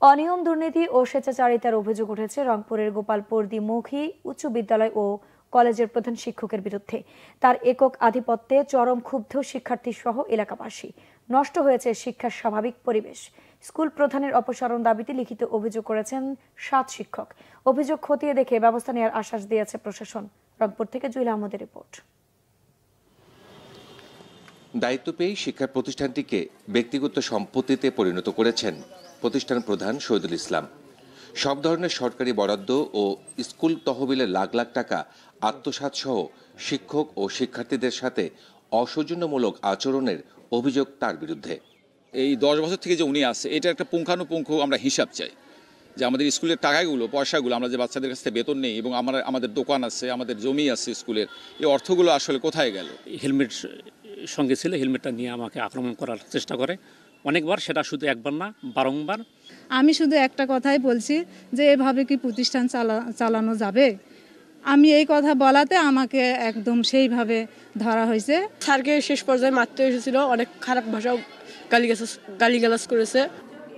অনিয়ম, দুর্নীতি ও স্বেচ্ছাচারিতার অভিযোগ উঠেছে রংপুরের গোপালপুর দ্বিমুখী উচ্চ বিদ্যালয় ও কলেজের প্রধান শিক্ষকের বিরুদ্ধে। তার একক আধিপত্যে চরম ক্ষুব্ধ শিক্ষার্থী সহ এলাকাবাসী। নষ্ট হয়েছে শিক্ষার স্বাভাবিক পরিবেশ। স্কুল প্রধানের অপসারণ দাবিতে লিখিত অভিযোগ করেছেন 7 শিক্ষক। অভিযোগ খতিয়ে দেখে ব্যবস্থা নেওয়ার আশ্বাস দিয়েছে প্রশাসন। রংপুর থেকে জুয়েল আহমদের রিপোর্ট। দায়িত্ব পেয়ে শিক্ষা প্রতিষ্ঠানটিকে ব্যক্তিগত সম্পত্তিতে পরিণত করেছেন প্রতিষ্ঠান প্রধান শহীদুল ইসলাম। সব ধরনের সরকারি বরাদ্দ ও স্কুল তহবিলের লাখ লাখ টাকা আত্মসাৎ সহ শিক্ষক ও শিক্ষার্থীদের সাথে অসৌজন্যমূলক আচরণের অভিযোগ তার বিরুদ্ধে। এই 10 বছর থেকে যে উনি আছে, এটা একটা পুঙ্খানুপুঙ্খ আমরা হিসাব চাই, যে আমাদের স্কুলের টাকাগুলো, পয়সাগুলো আমরা যে বাচ্চাদের কাছ থেকে বেতন নেই এবং আমাদের দোকান আছে, আমাদের জমি আছে স্কুলের, এই অর্থগুলো আসলে কোথায় গেল? হেলমেট সঙ্গে ছিল, হেলমেটটা নিয়ে আমাকে আক্রমণ করার চেষ্টা করে অনেকবার, সেটা শুধু একবার না, বারংবার। আমি শুধু একটা কথাই বলছি যে এভাবে কি প্রতিষ্ঠান চালানো যাবে? আমি এই কথা বলাতে আমাকে একদম সেইভাবে ধরা হয়েছে। স্যারকে শেষ পর্যায়ে মারতে এসেছিল, অনেক খারাপ ভাষাও গালিগালাজ করেছে।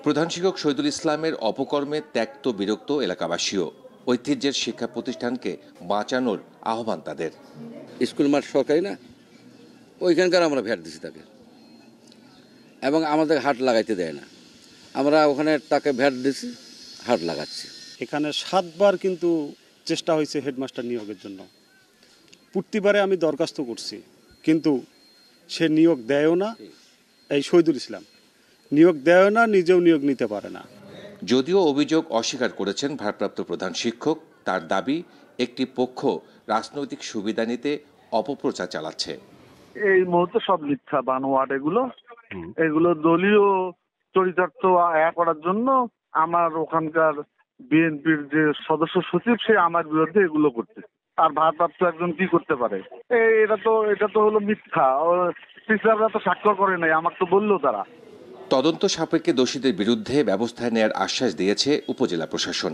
প্রধান শিক্ষক শহীদুল ইসলামের অপকর্মে ত্যক্ত বিরক্ত এলাকাবাসীও। ঐতিহ্যের শিক্ষা প্রতিষ্ঠানকে বাঁচানোর আহ্বান তাদের। স্কুল মাঠ সরকারি না, ওইখানকার আমরা ভ্যাট দিছি তাকে, এবং আমাদের হাট লাগাইতে দেয় না। আমরা ওখানে তাকে ভ্যাট দিছি, হাট লাগাচ্ছি। এখানে 7 বার কিন্তু চেষ্টা হয়েছে হেডমাস্টার নিয়োগের জন্য। প্রতিবারে আমি দরখাস্ত করছি, কিন্তু সে নিয়োগ দেয়ও না। এই শহীদুল ইসলাম নিয়োগ দেয় না, নিজেও নিয়োগ নিতে পারে না। যদিও অভিযোগ অস্বীকার করেছেন ভারপ্রাপ্ত প্রধান শিক্ষক, তার দাবি একটি পক্ষ রাজনৈতিক সুবিধা নিতে অপপ্রচার চালাচ্ছে। এই মুহূর্তে সব মিথ্যা বানোয়াট, এগুলো দলীয় চরিতার্থ আয়া করার জন্য আমার ওখানকার বিএনপির যে সদস্য সচিব, সে আমার বিরুদ্ধে এগুলো করছে। আর ভারপ্রাপ্ত একজন কি করতে পারে? এটা তো হলো মিথ্যা। টিচাররা তো স্বাক্ষর করে নাই, আমাকে তো বললো তারা। তদন্ত সাপেক্ষে দোষীদের বিরুদ্ধে ব্যবস্থা নেওয়ার আশ্বাস দিয়েছে উপজেলা প্রশাসন।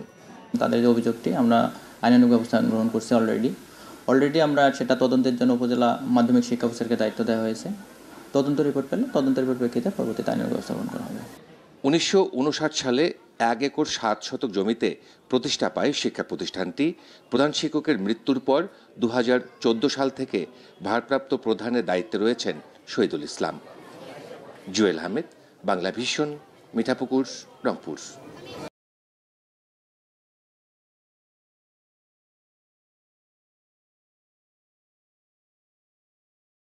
তাদের যে অভিযোগটি আমরা আইনানুগ ব্যবস্থা গ্রহণ করছি অলরেডি আমরা সেটা তদন্তের জন্য উপজেলা মাধ্যমিক শিক্ষা অফিসারকে দায়িত্ব দেওয়া হয়েছে। তদন্ত রিপোর্ট পেলে তদন্তের রিপোর্ট প্রেক্ষিতে পরবর্তীতে আইনানুগ ব্যবস্থা গ্রহণ করা হবে। 1959 সালে 1 একর 7 শতক জমিতে প্রতিষ্ঠা পায় শিক্ষা প্রতিষ্ঠানটি। প্রধান শিক্ষকের মৃত্যুর পর 2014 সাল থেকে ভারপ্রাপ্ত প্রধানের দায়িত্বে রয়েছেন শহীদুল ইসলাম। জুয়েল আহমেদ, বাংলা ভিশন, মিঠাপুকুর, রংপুর।